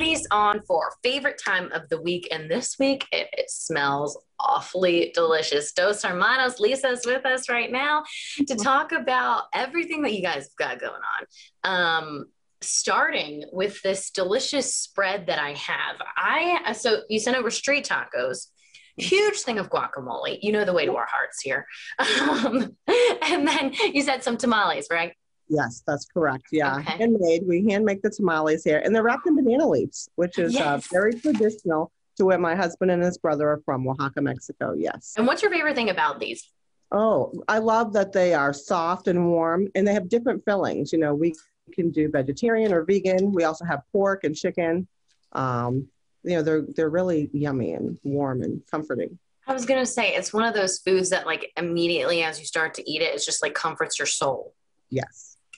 Foodies on for favorite time of the week, and this week it smells awfully delicious. Dos Hermanos, Lisa's with us right now to talk about everything that you guys have got going on. Starting with this delicious spread that I have. So you sent over street tacos, huge thing of guacamole. You know the way to our hearts here. And then you said some tamales, right? Yes, that's correct. Yeah, Okay. handmade. We hand make the tamales here, and they're wrapped in banana leaves, which is very traditional to where my husband and his brother are from, Oaxaca, Mexico. Yes. And what's your favorite thing about these? Oh, I love that they are soft and warm, and they have different fillings. You know, we can do vegetarian or vegan. We also have pork and chicken. You know, they're really yummy and warm and comforting. I was gonna say it's one of those foods that like immediately as you start to eat it, it's just like comforts your soul.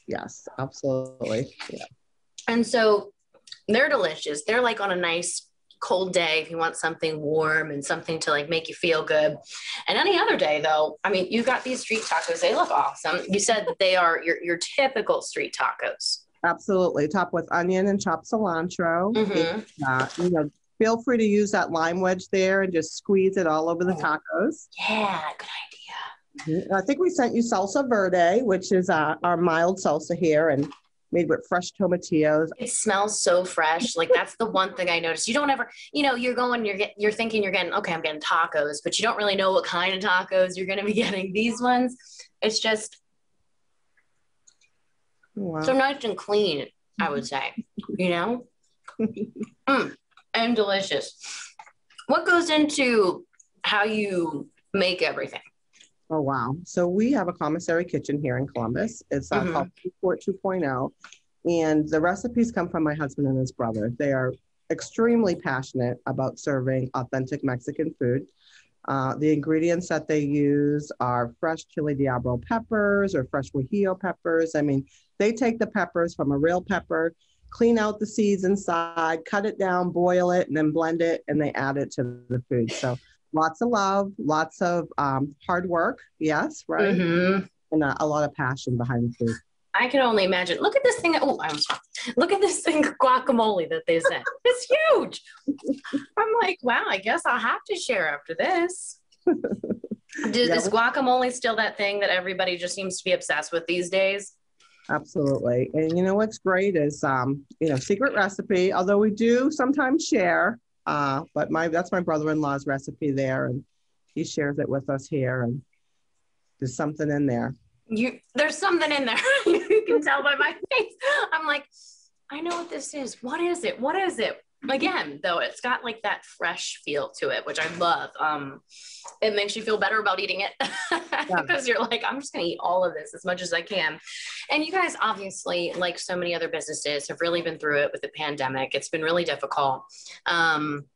Yes, absolutely. Yeah. And so they're delicious. They're like on a nice cold day if you want something warm and something to like make you feel good. And any other day though, I mean, you've got these street tacos. They look awesome. You said that they are your typical street tacos. Absolutely. Topped with onion and chopped cilantro. Mm-hmm. You know, feel free to use that lime wedge there and just squeeze it all over the tacos. Yeah, good idea. I think we sent you salsa verde, which is our mild salsa here and made with fresh tomatillos. It smells so fresh. Like that's the one thing I noticed. You don't ever, you know, you're thinking you're getting, okay, I'm getting tacos, but you don't really know what kind of tacos you're going to be getting. These ones, it's just so nice and clean, I would say, you know, and delicious. What goes into how you make everything? Oh, wow. So we have a commissary kitchen here in Columbus. It's called Port 2.0. And the recipes come from my husband and his brother. They are extremely passionate about serving authentic Mexican food. The ingredients that they use are fresh chili diablo peppers or fresh guajillo peppers. I mean, they take the peppers from a real pepper, clean out the seeds inside, cut it down, boil it, and then blend it, and they add it to the food. So lots of love, lots of hard work. Yes, right. And a lot of passion behind the food. I can only imagine. Look at this thing. Oh, I'm sorry. Look at this thing guacamole that they sent. It's huge. I'm like, wow, I guess I'll have to share after this. Is guacamole still that thing that everybody just seems to be obsessed with these days? Absolutely. And you know what's great is, you know, secret recipe, although we do sometimes share. But that's my brother-in-law's recipe there, and he shares it with us here, and there's something in there. There's something in there. You can tell by my face. I'm like, I know what this is. What is it? What is it? Again, though, it's got like that fresh feel to it, which I love. It makes you feel better about eating it because you're like, I'm just going to eat all of this as much as I can. And you guys obviously, like so many other businesses, have really been through it with the pandemic. It's been really difficult. And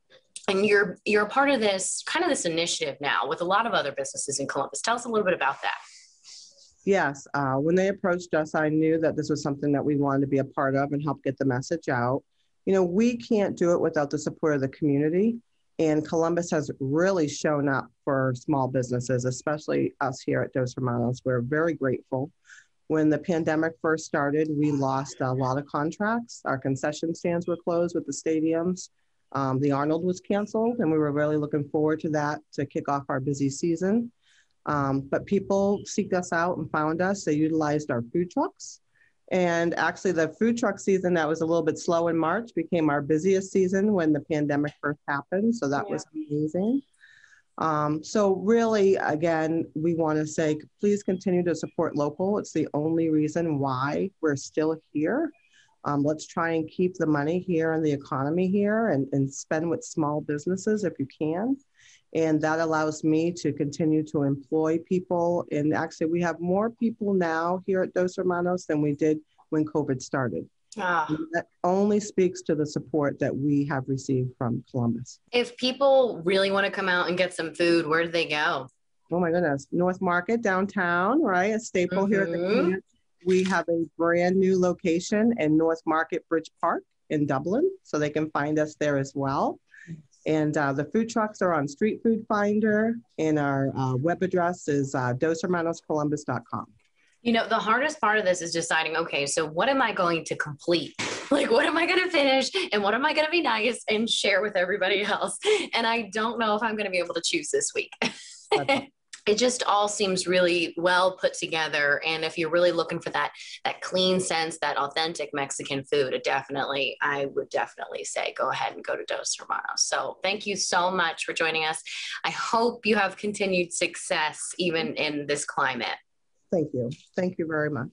you're a part of this initiative now with a lot of other businesses in Columbus. Tell us a little bit about that. Yes. When they approached us, I knew that this was something that we wanted to be a part of and help get the message out. You know, we can't do it without the support of the community. And Columbus has really shown up for small businesses, especially us here at Dos Hermanos. We're very grateful. When the pandemic first started, we lost a lot of contracts. Our concession stands were closed with the stadiums. The Arnold was canceled, and we were really looking forward to that to kick off our busy season. But people seeked us out and found us. They utilized our food trucks. And actually the food truck season that was a little bit slow in March became our busiest season when the pandemic first happened. So that was amazing. So really, again, we want to say, please continue to support local. It's the only reason why we're still here. Let's try and keep the money here and the economy here and spend with small businesses if you can. And that allows me to continue to employ people. And actually, we have more people now here at Dos Hermanos than we did when COVID started. That only speaks to the support that we have received from Columbus. If people really want to come out and get some food, where do they go? Oh my goodness. North Market downtown, right? A staple here at the camp. We have a brand new location in North Market Bridge Park in Dublin, so they can find us there as well. And the food trucks are on Street Food Finder, and our web address is doshermanoscolumbus.com. You know, the hardest part of this is deciding, okay, so what am I going to complete Like, what am I going to finish and what am I going to be nice and share with everybody else? And I don't know if I'm going to be able to choose this week. It just all seems really well put together. And if you're really looking for that clean sense, that authentic Mexican food, I would definitely say go ahead and go to Dos Hermanos. So thank you so much for joining us. I hope you have continued success even in this climate. Thank you. Thank you very much.